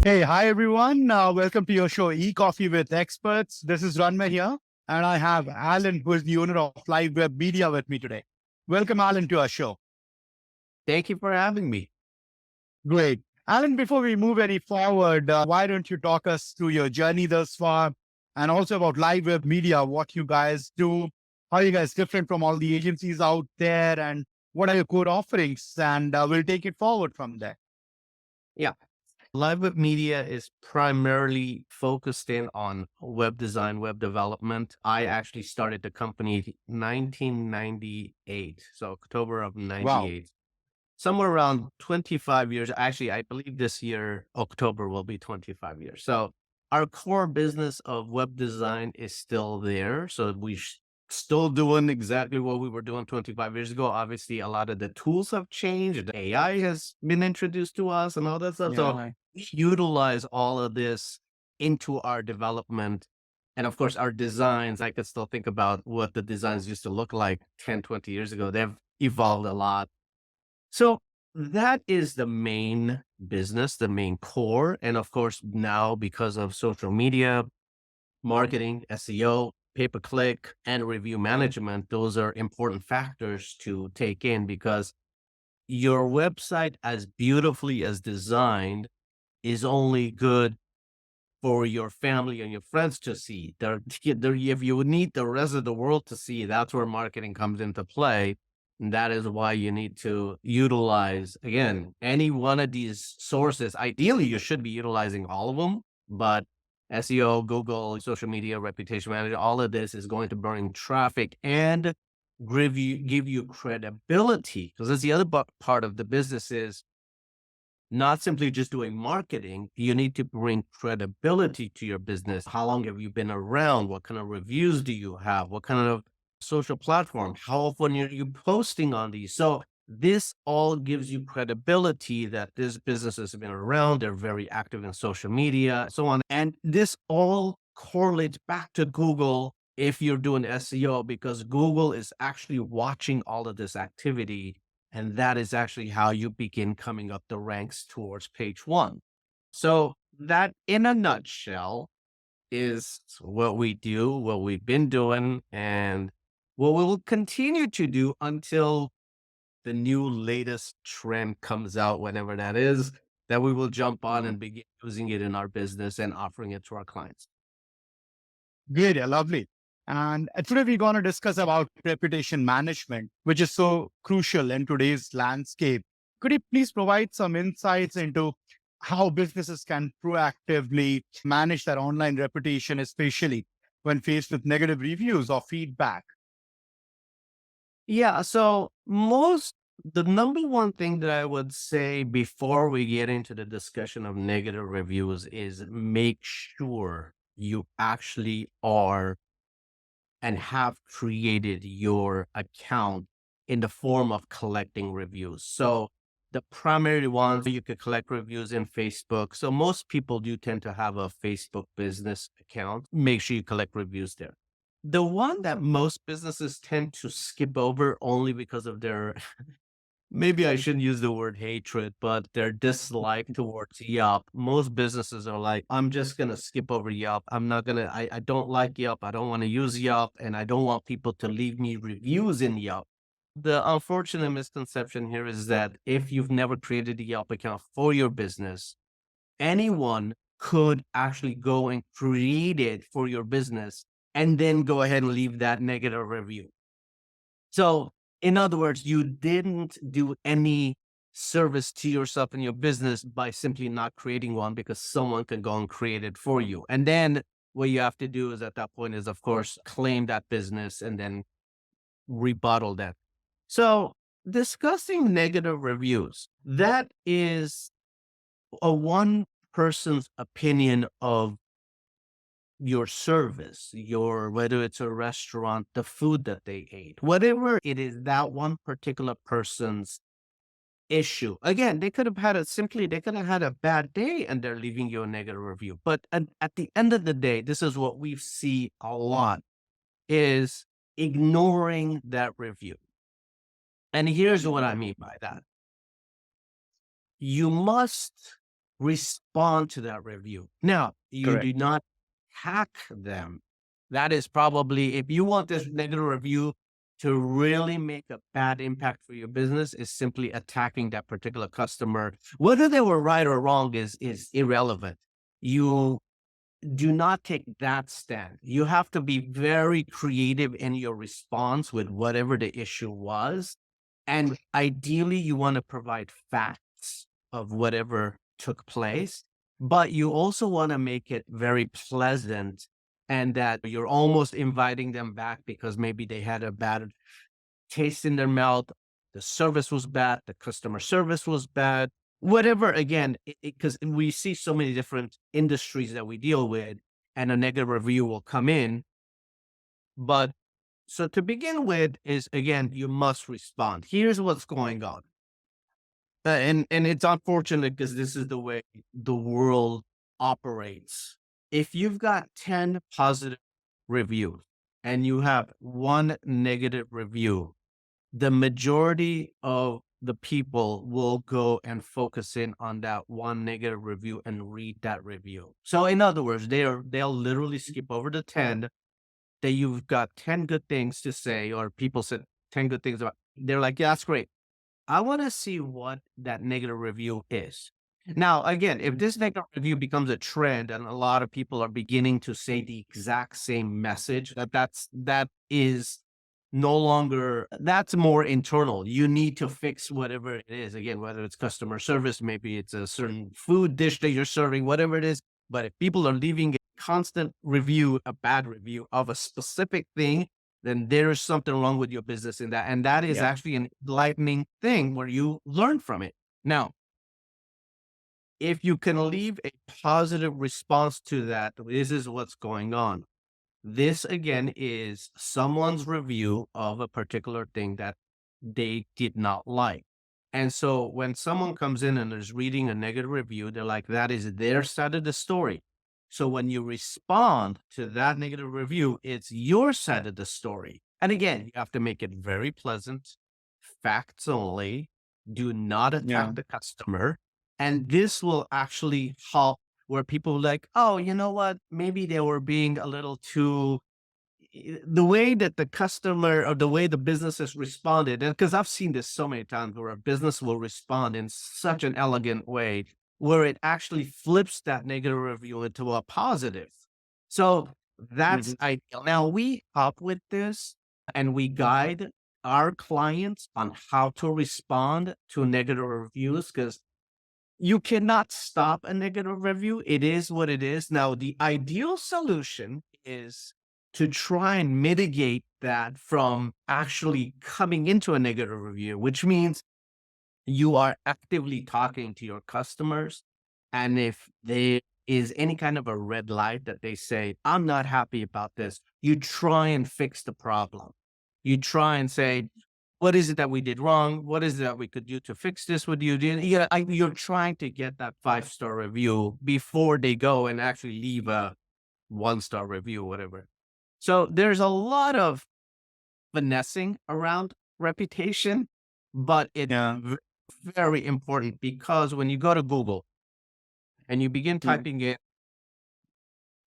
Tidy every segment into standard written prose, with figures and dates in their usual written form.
Hey, hi everyone. Welcome to your show, E-Coffee with Experts. This is Ranmay here, and I have Alen, who is the owner of LiveWebMedia, with me today. Welcome, Alen, to our show. Thank you for having me. Great. Alen, before we move any forward, why don't you talk us through your journey thus far, and also about LiveWebMedia, what you guys do, how you guys different from all the agencies out there, and what are your core offerings, and we'll take it forward from there. Yeah. LiveWebMedia is primarily focused in on web design, web development. I actually started the company 1998, so October of Wow. 98. Somewhere around 25 years. Actually, I believe this year, October will be 25 years. So our core business of web design is still there. So still doing exactly what we were doing 25 years ago. Obviously, a lot of the tools have changed. AI has been introduced to us and all that stuff. So Yeah. we utilize all of this into our development. And of course, our designs, I could still think about what the designs used to look like 10, 20 years ago. They've evolved a lot. So that is the main business, the main core. And of course, now because of social media, marketing, SEO, pay-per-click, and review management, those are important factors to take in because your website, as beautifully as designed, is only good for your family and your friends to see. If you need the rest of the world to see, that's where marketing comes into play. And that is why you need to utilize, again, any one of these sources. Ideally, you should be utilizing all of them, but SEO, Google, social media, reputation manager, all of this is going to bring traffic and give you credibility. Because that's the other part of the business is not simply just doing marketing. You need to bring credibility to your business. How long have you been around? What kind of reviews do you have? What kind of social platform? How often are you posting on these? So this all gives you credibility that this business has been around. They're very active in social media, so on. And this all correlates back to Google if you're doing SEO, because Google is actually watching all of this activity, and that is actually how you begin coming up the ranks towards page one. So that, in a nutshell, is what we do, what we've been doing, and what we will continue to do until the new latest trend comes out, whenever that is, that we will jump on and begin using it in our business and offering it to our clients. Great, yeah, lovely. And today we're going to discuss about reputation management, which is so crucial in today's landscape. Could you please provide some insights into how businesses can proactively manage their online reputation, especially when faced with negative reviews or feedback? Yeah. So the number one thing that I would say before we get into the discussion of negative reviews is make sure you actually are and have created your account in the form of collecting reviews. So the primary ones, you could collect reviews in Facebook. So most people do tend to have a Facebook business account. Make sure you collect reviews there. The one that most businesses tend to skip over only because of their, maybe I shouldn't use the word hatred, but their dislike towards Yelp. Most businesses are like, I'm just going to skip over Yelp. I don't like Yelp. I don't want to use Yelp, and I don't want people to leave me reviews in Yelp. The unfortunate misconception here is that if you've never created a Yelp account for your business, anyone could actually go and create it for your business and then go ahead and leave that negative review. So, in other words, you didn't do any service to yourself and your business by simply not creating one, because someone can go and create it for you. And then what you have to do is, at that point, is of course claim that business and then rebuttal that. So, discussing negative reviews, that is a one person's opinion of your service, whether it's a restaurant, the food that they ate, whatever it is, that one particular person's issue. Again, they could have had a bad day and they're leaving you a negative review. But at the end of the day, this is what we see a lot, is ignoring that review. And here's what I mean by that. You must respond to that review. Now, you Correct. do not hack them. That is probably, if you want this negative review to really make a bad impact for your business, is simply attacking that particular customer. Whether they were right or wrong is irrelevant. You do not take that stand. You have to be very creative in your response with whatever the issue was. And ideally, you want to provide facts of whatever took place, but you also want to make it very pleasant and that you're almost inviting them back because maybe they had a bad taste in their mouth, the service was bad, the customer service was bad, whatever. Again, because we see so many different industries that we deal with, and a negative review will come in. But so to begin with, is again, you must respond. Here's what's going on. And it's unfortunate because this is the way the world operates. If you've got 10 positive reviews and you have one negative review, the majority of the people will go and focus in on that one negative review and read that review. So in other words, they'll literally skip over the 10 that you've got 10 good things to say, or people said 10 good things about. They're like, yeah, that's great. I want to see what that negative review is. Now, again, if this negative review becomes a trend and a lot of people are beginning to say the exact same message, that is no longer, that's more internal. You need to fix whatever it is. Again, whether it's customer service, maybe it's a certain food dish that you're serving, whatever it is. But if people are leaving a constant review, a bad review of a specific thing, then there is something wrong with your business in that. And that is Yeah. actually an enlightening thing where you learn from it. Now, if you can leave a positive response to that, this is what's going on. This again is someone's review of a particular thing that they did not like. And so when someone comes in and is reading a negative review, they're like, that is their side of the story. So when you respond to that negative review, it's your side of the story. And again, you have to make it very pleasant, facts only, do not Yeah. attack the customer. And this will actually help where people are like, oh, you know what? Maybe they were being a little too, the way that the customer or the way the business has responded. And because I've seen this so many times where a business will respond in such an elegant way where it actually flips that negative review into a positive. So that's Mhm. ideal. Now we help with this and we guide our clients on how to respond to negative reviews because you cannot stop a negative review. It is what it is. Now, the ideal solution is to try and mitigate that from actually coming into a negative review, which means you are actively talking to your customers. And if there is any kind of a red light that they say, I'm not happy about this, you try and fix the problem. You try and say, what is it that we did wrong? What is it that we could do to fix this with you? You're trying to get that 5-star review before they go and actually leave a 1-star review, whatever. So there's a lot of finessing around reputation, but it's Yeah. very important because when you go to Google and you begin Yeah. typing in,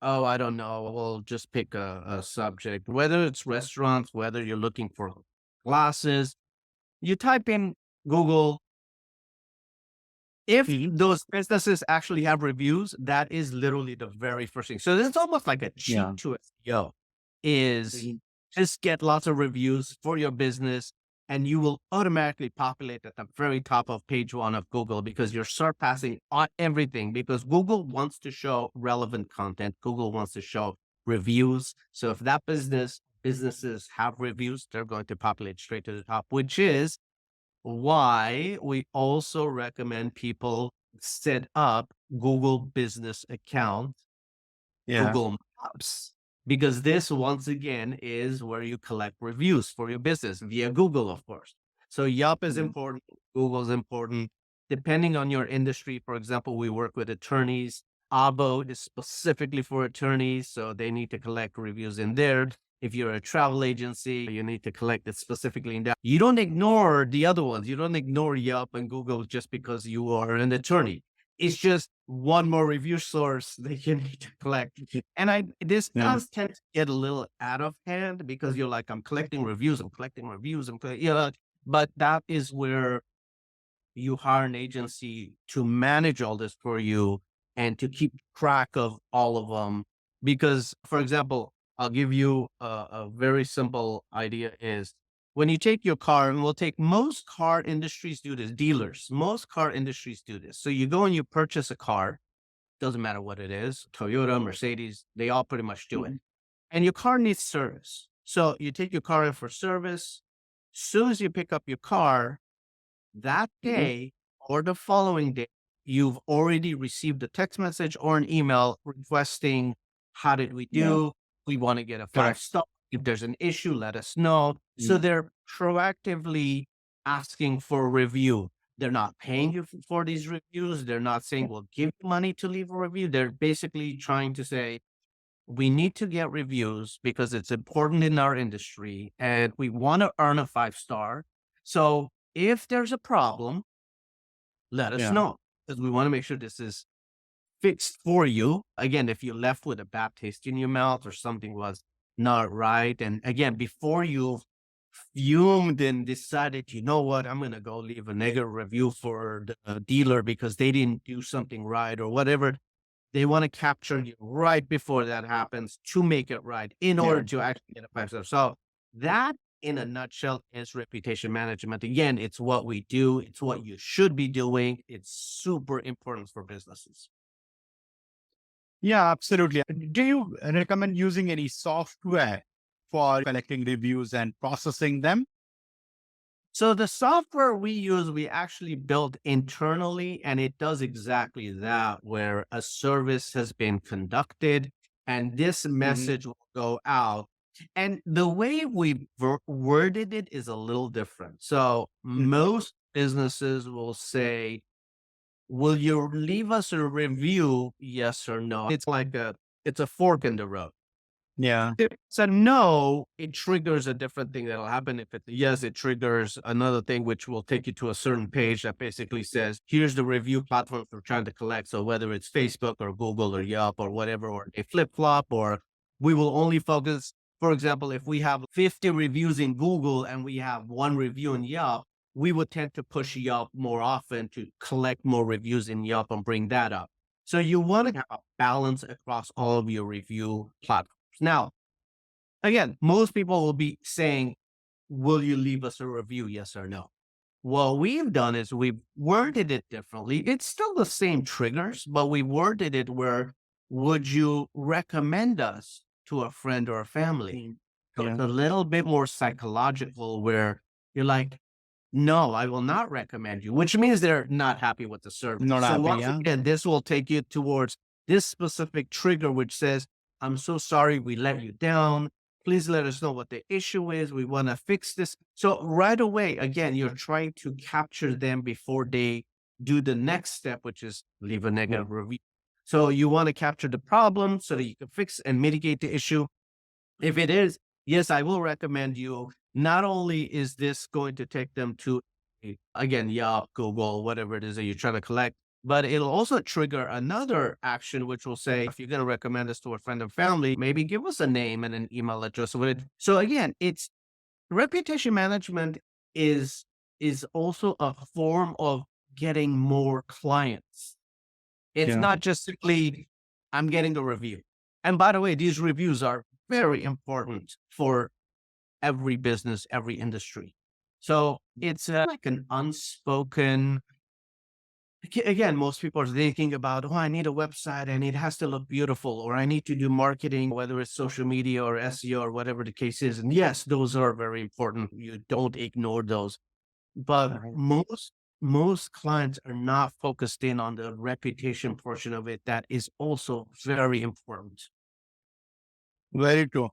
oh, I don't know, we'll just pick a subject, whether it's restaurants, whether you're looking for glasses, you type in Google. If Mhm. those businesses actually have reviews, that is literally the very first thing. So it's almost like a cheat Yeah. to SEO is Mhm. just get lots of reviews for your business and you will automatically populate at the very top of page one of Google because you're surpassing on everything because Google wants to show relevant content. Google wants to show reviews. So if that businesses have reviews, they're going to populate straight to the top, which is why we also recommend people set up Google business account, Yeah. Google Maps, because this once again is where you collect reviews for your business via Google, of course. So Yelp is Mhm. important, Google is important. Depending on your industry, for example, we work with attorneys. Abo is specifically for attorneys, so they need to collect reviews in there. If you're a travel agency, you need to collect it specifically in that. You don't ignore the other ones. You don't ignore Yelp and Google just because you are an attorney. It's just one more review source that you need to collect. And this Yeah. does tend to get a little out of hand because you're like, I'm collecting reviews, I'm collecting reviews, you know, but that is where you hire an agency to manage all this for you and to keep track of all of them. Because, for example, I'll give you a very simple idea is when you take your car, and we'll take most car industries do this, dealers, most car industries do this. So you go and you purchase a car, doesn't matter what it is, Toyota, Mercedes, they all pretty much do it. And your car needs service. So you take your car in for service. Soon as you pick up your car, that day or the following day, you've already received a text message or an email requesting, how did we Yeah. do? We want to get a five Correct. star. If there's an issue, let us know. So they're proactively asking for a review. They're not paying you for these reviews. They're not saying, we'll give you money to leave a review. They're basically trying to say, we need to get reviews because it's important in our industry and we want to earn a 5 star. So if there's a problem, let us Yeah. know because we want to make sure this is fixed for you. Again, if you left with a bad taste in your mouth or something was not right. And again, before you fumed and decided, you know what, I'm going to go leave a negative review for the dealer because they didn't do something right or whatever. They want to capture you right before that happens to make it right in order to actually get a 5 star. So that in a nutshell is reputation management. Again, it's what we do. It's what you should be doing. It's super important for businesses. Yeah, absolutely. Do you recommend using any software for collecting reviews and processing them? So the software we use, we actually built internally, and it does exactly that, where a service has been conducted and this message will go out. And the way we worded it is a little different. So most businesses will say, will you leave us a review? Yes or no. It's like it's a fork in the road. Yeah. If it's a no, it triggers a different thing that'll happen. If it's a yes, it triggers another thing, which will take you to a certain page that basically says, here's the review platforms we're trying to collect. So whether it's Facebook or Google or Yelp or whatever, or a flip flop, or we will only focus, for example, if we have 50 reviews in Google and we have 1 review in Yelp, we would tend to push Yelp more often to collect more reviews in Yelp and bring that up. So you want to have a balance across all of your review platforms. Now, again, most people will be saying, will you leave us a review? Yes or no. What we've done is we've worded it differently. It's still the same triggers, but we worded it where, would you recommend us to a friend or a family? So it's Yeah. a little bit more psychological where you're like, no, I will not recommend you, which means they're not happy with the service. Not So happy. once Yeah. again, this will take you towards this specific trigger, which says, I'm so sorry we let you down. Please let us know what the issue is. We want to fix this. So right away, again, you're trying to capture them before they do the next step, which is leave a negative review. So you want to capture the problem so that you can fix and mitigate the issue. If it is, yes, I will recommend you. Not only is this going to take them to, again, Yelp, Google, whatever it is that you're trying to collect, but it'll also trigger another action, which will say, if you're going to recommend this to a friend and family, maybe give us a name and an email address with it. So again, it's reputation management is also a form of getting more clients. It's Yeah. not just simply, I'm getting a review. And by the way, these reviews are very important for every business, every industry. So it's like an unspoken, again, most people are thinking about, oh, I need a website and it has to look beautiful, or I need to do marketing, whether it's social media or SEO or whatever the case is. And yes, those are very important. You don't ignore those. But most clients are not focused in on the reputation portion of it. That is also very important. Very true.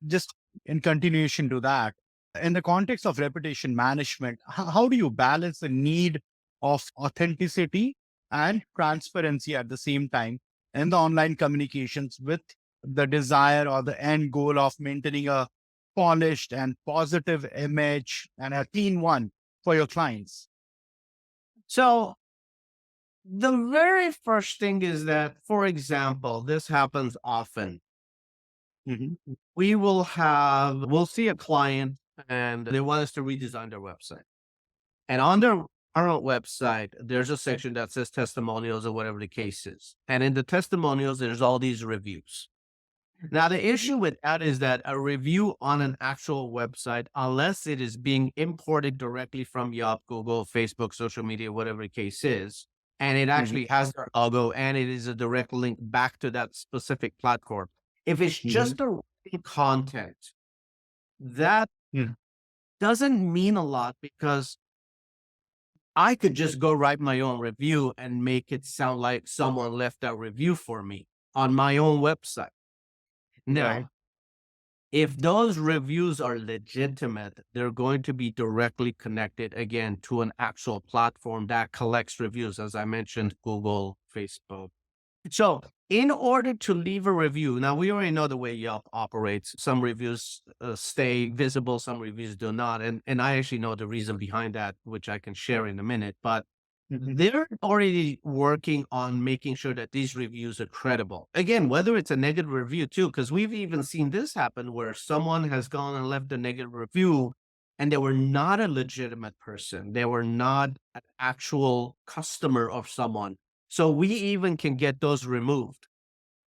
Just in continuation to that, in the context of reputation management, how do you balance the need of authenticity and transparency at the same time in the online communications with the desire or the end goal of maintaining a polished and positive image and a clean one for your clients? So The very first thing is that, for example, this happens often. Hmm. We'll see a client and they want us to redesign their website. And on their current website, there's a section that says testimonials or whatever the case is. And in the testimonials, there's all these reviews. Now, the issue with that is that a review on an actual website, unless it is being imported directly from Yelp, Google, Facebook, social media, whatever the case is, and it Hmm. actually has their logo and it is a direct link back to that specific platform. If it's Hmm. just a written content, that Hmm. doesn't mean a lot because I could just go write my own review and make it sound like someone left that review for me on my own website. Right. Now, if those reviews are legitimate, they're going to be directly connected again to an actual platform that collects reviews, as I mentioned, Google, Facebook. So, in order to leave a review, now we already know the way Yelp operates. Some reviews stay visible, some reviews do not. And I actually know the reason behind that, which I can share in a minute. But Hmm. they're already working on making sure that these reviews are credible. Again, whether it's a negative review too, because we've even seen this happen where someone has gone and left a negative review and they were not a legitimate person. They were not an actual customer of someone. So we even can get those removed.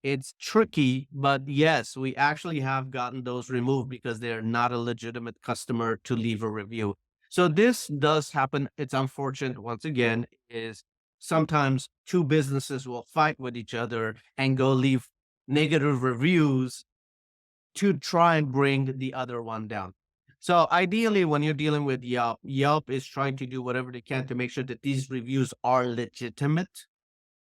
It's tricky, but yes, we actually have gotten those removed because they're not a legitimate customer to leave a review. So this does happen. It's unfortunate, once again, is sometimes two businesses will fight with each other and go leave negative reviews to try and bring the other one down. So ideally, when you're dealing with Yelp, Yelp is trying to do whatever they can to make sure that these reviews are legitimate,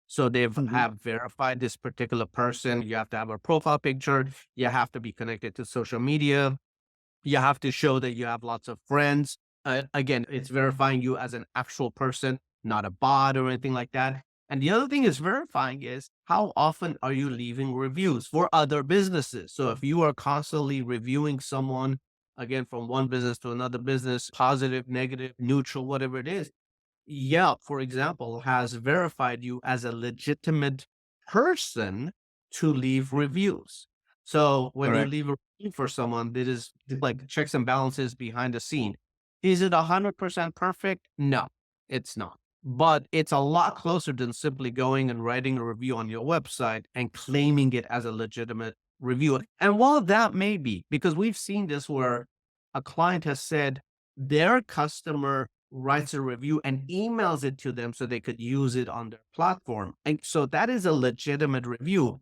so they've Hmm. have verified this particular person. You have to have a profile picture. You have to be connected to social media. You have to show that you have lots of friends. Again, it's verifying you as an actual person, not a bot or anything like that. And the other thing is verifying is how often are you leaving reviews for other businesses? So if you are constantly reviewing someone, again, from one business to another business, positive, negative, neutral, whatever it is, Yelp, for example, has verified you as a legitimate person to leave reviews. So when you Correct. leave a review for someone, that is like checks and balances behind the scene. Is it 100% perfect? No, it's not. But it's a lot closer than simply going and writing a review on your website and claiming it as a legitimate review. And while that may be, because we've seen this where a client has said their customer writes a review and emails it to them so they could use it on their platform. And so that is a legitimate review.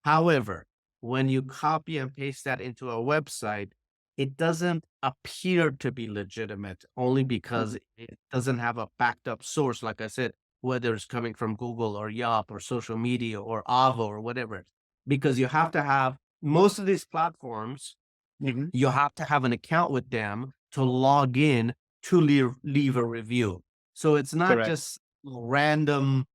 However, when you copy and paste that into a website, it doesn't appear to be legitimate only because it doesn't have a backed up source, like I said, whether it's coming from Google or Yelp or social media or Avo or whatever. Because you have to have most of these platforms, Hmm. you have to have an account with them to log in to leave a review. So it's not Correct. just random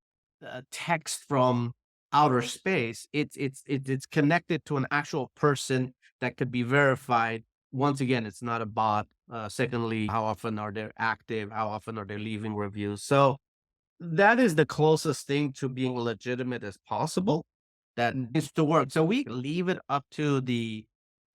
text from outer space. It's connected to an actual person that could be verified. Once again, it's not a bot. Secondly, how often are they active? How often are they leaving reviews? So that is the closest thing to being legitimate as possible that needs to work. So we leave it up to the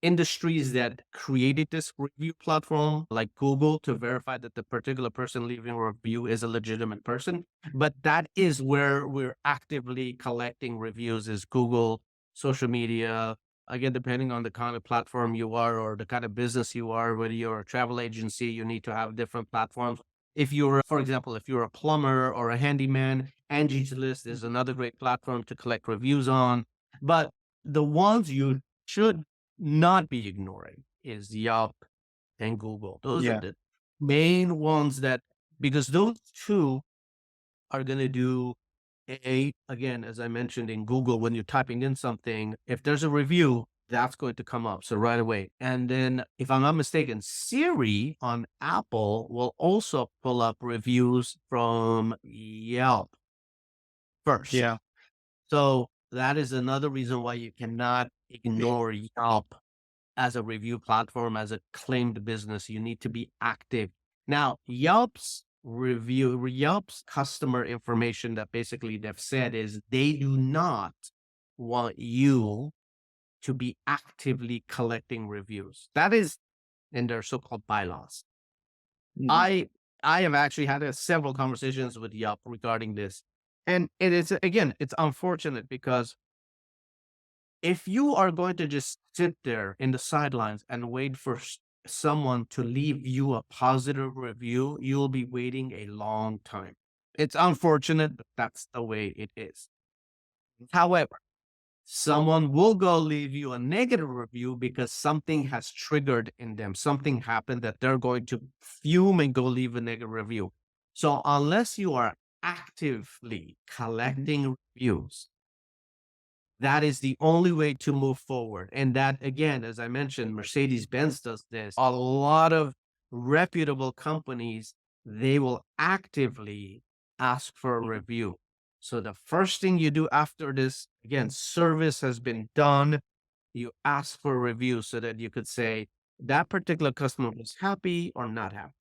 industries that created this review platform, like Google, to verify that the particular person leaving a review is a legitimate person. But that is where we're actively collecting reviews is Google, social media. Again, depending on the kind of platform you are or the kind of business you are, whether you're a travel agency, you need to have different platforms. If you're, for example, if you're a plumber or a handyman, Angie's List is another great platform to collect reviews on. But the ones you should not be ignoring is Yelp and Google. Those are Yeah. the main ones that, because those two are going to do again, as I mentioned in Google, when you're typing in something, if there's a review, that's going to come up. So right away. And then if I'm not mistaken, Siri on Apple will also pull up reviews from Yelp first. Yeah. So that is another reason why you cannot ignore Yelp as a review platform, as a claimed business. You need to be active. Now, Yelp's review Yelp's customer information that basically they've said is they do not want you to be actively collecting reviews. That is in their so-called bylaws. Mhm. I have actually had several conversations with Yelp regarding this. And it is, again, it's unfortunate because if you are going to just sit there in the sidelines and wait for someone to leave you a positive review, you'll be waiting a long time. It's unfortunate, but that's the way it is. However, someone will go leave you a negative review because something has triggered in them. Something happened that they're going to fume and go leave a negative review. So unless you are actively collecting reviews, that is the only way to move forward. And that, again, as I mentioned, Mercedes-Benz does this. A lot of reputable companies, they will actively ask for a review. So the first thing you do after this, again, service has been done, you ask for a review so that you could say that particular customer was happy or not happy,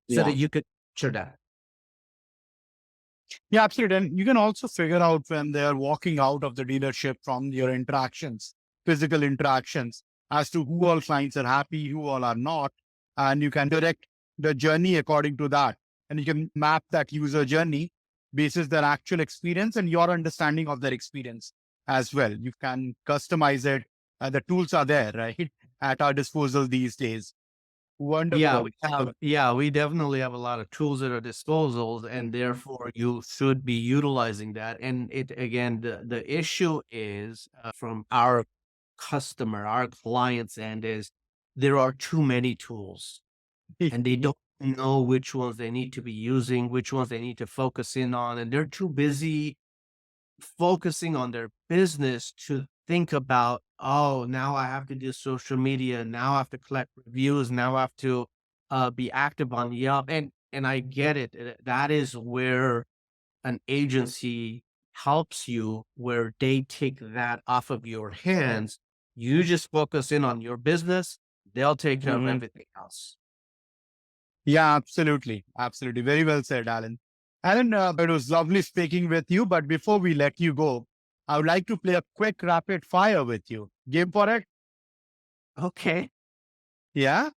so that Yeah. you could capture that. Yeah, absolutely. And you can also figure out when they're walking out of the dealership from your interactions, physical interactions, as to who all clients are happy, who all are not. And you can direct the journey according to that. And you can map that user journey basis their actual experience and your understanding of their experience as well. You can customize it. The tools are there, right? At our disposal these days. Yeah, Wonderful. we definitely have a lot of tools at our disposal, and therefore you should be utilizing that. And it, again, the issue is from our customer, our clients end is there are too many tools and they don't know which ones they need to be using, which ones they need to focus in on, and they're too busy focusing on their business to think about, oh, now I have to do social media. Now I have to collect reviews. Now I have to be active on Yelp. And I get it. That is where an agency helps you, where they take that off of your hands. You just focus in on your business. They'll take care of Mhm. everything else. Yeah, absolutely. Absolutely. Very well said, Alan. Alan, it was lovely speaking with you. But before we let you go, I would like to play a quick rapid fire with you. Game for it? Okay. Yeah?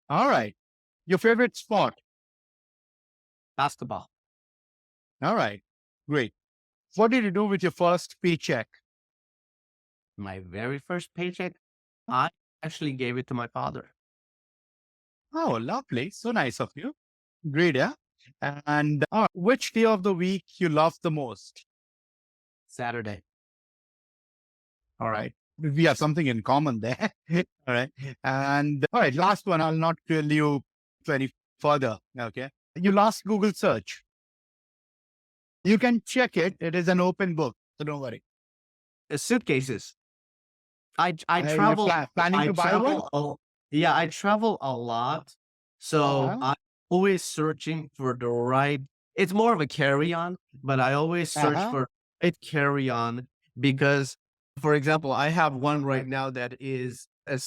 All right. Your favorite sport? Basketball. All right. Great. What did you do with your first paycheck? My very first paycheck, I actually gave it to my father. Oh, lovely. So nice of you. Great. Yeah. And which day of the week you love the most? Saturday. All right. We have something in common there. All right. And all right, last one. I'll not tell you any further. Okay. You last Google search. You can check it. It is an open book. So don't worry. Suitcases. I You're travel planning I to buy one? travel a yeah, I travel a lot, so Uh-huh. I'm always searching for the right it's more of a carry-on, but I always search Uh-huh. for a carry-on because, for example, I have one right now that is, as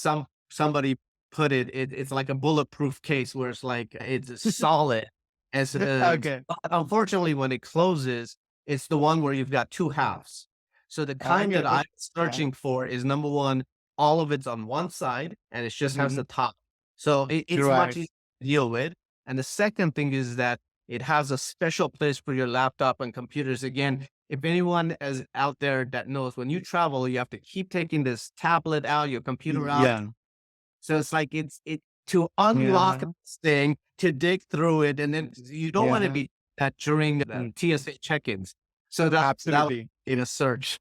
somebody put it, it's like a bulletproof case where it's like it's solid as, Okay. but unfortunately, when it closes, it's the one where you've got 2 halves. So the I kind that get it. I'm searching for is number 1, all of it's on one side and it just has Mm-hmm. the top. So it's much Right. easier to deal with. And the second thing is that it has a special place for your laptop and computers. Again, if anyone is out there that knows when you travel, you have to keep taking this tablet out, your computer out. Yeah. So it's like it to unlock Yeah. this thing, to dig through it, and then you don't want to Yeah. be that during the Mm. TSA check-ins. So that was Absolutely. in a search.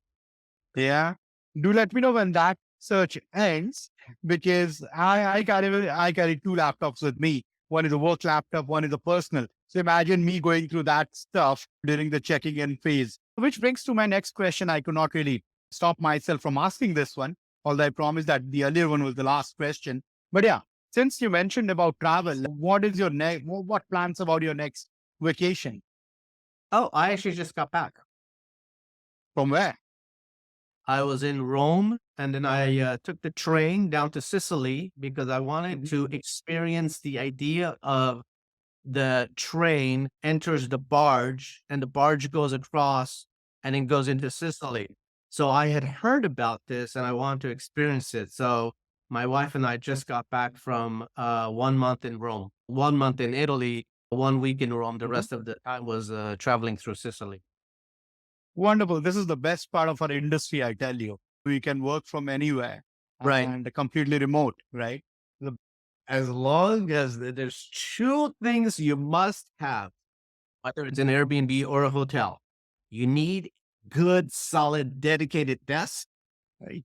Yeah. Do let me know when that search ends because I carry two laptops with me. One is a work laptop, one is a personal. So imagine me going through that stuff during the checking in phase. Which brings to my next question. I could not really stop myself from asking this one, although I promised that the earlier one was the last question. But yeah, since you mentioned about travel, what is your next what plans about your next vacation? Oh, I actually just got back. From where? I was in Rome, and then I took the train down to Sicily because I wanted Mhm. to experience the idea of the train enters the barge and the barge goes across and then goes into Sicily. So I had heard about this and I wanted to experience it. So my wife and I just got back from 1 month in Rome, 1 month in Italy, 1 week in Rome. The Mhm. rest of the time was traveling through Sicily. Wonderful. This is the best part of our industry, I tell you. We can work from anywhere Right. and completely remote, right? The, As long as there's two things you must have, whether it's an Airbnb or a hotel, you need good, solid, dedicated desk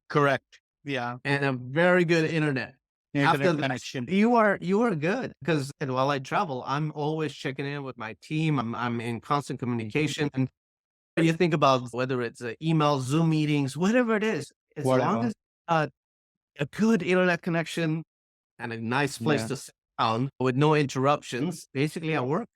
correct. Yeah. and a very good internet. After Internet that, connection. you are good because while I travel, I'm always checking in with my team. I'm in constant communication. And you think about whether it's email, Zoom meetings, whatever it is, as long Whatever. as uh, a good internet connection and a nice place Yeah. to sit down with no interruptions, basically I work.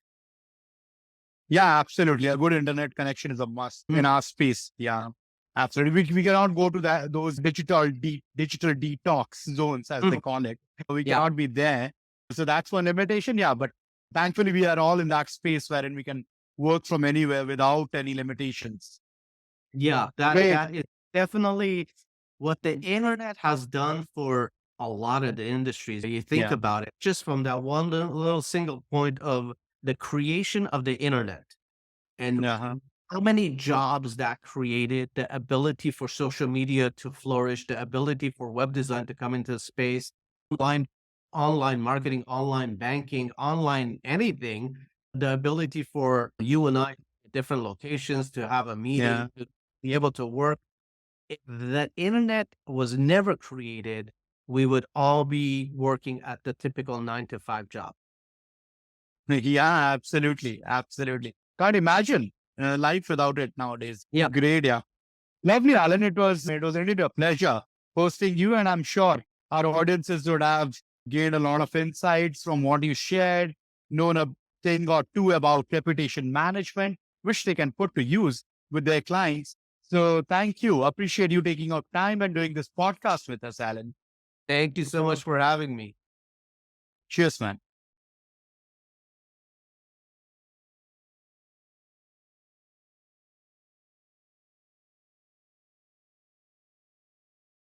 Yeah, absolutely. A good internet connection is a must Mm, in our space. Yeah. Absolutely. We cannot go to those digital detox zones, as they mhm. call it. We Yeah, cannot be there. So that's one limitation. Yeah. But thankfully, we are all in that space wherein we can work from anywhere without any limitations. yeah, that Great. that is definitely what the internet has done for a lot of the industries. You think Yeah. about it, just from that one little single point of the creation of the internet and Uh-huh. how many jobs that created, the ability for social media to flourish, the ability for web design to come into space, online, online marketing, online banking, online anything, the ability for you and I at different locations to have a Yeah. meeting, to be able to work. If that internet was never created, we would all be working at the typical 9 to 5 job. Yeah. Absolutely. Absolutely. Can't imagine life without it nowadays. Yeah. Great. Yeah. Lovely, Alan. It was indeed a pleasure hosting you, and I'm sure our audiences would have gained a lot of insights from what you shared, known a thing or two about reputation management, which they can put to use with their clients. So thank you. Appreciate you taking out time and doing this podcast with us, Alan. Thank you so much for having me. Cheers, man.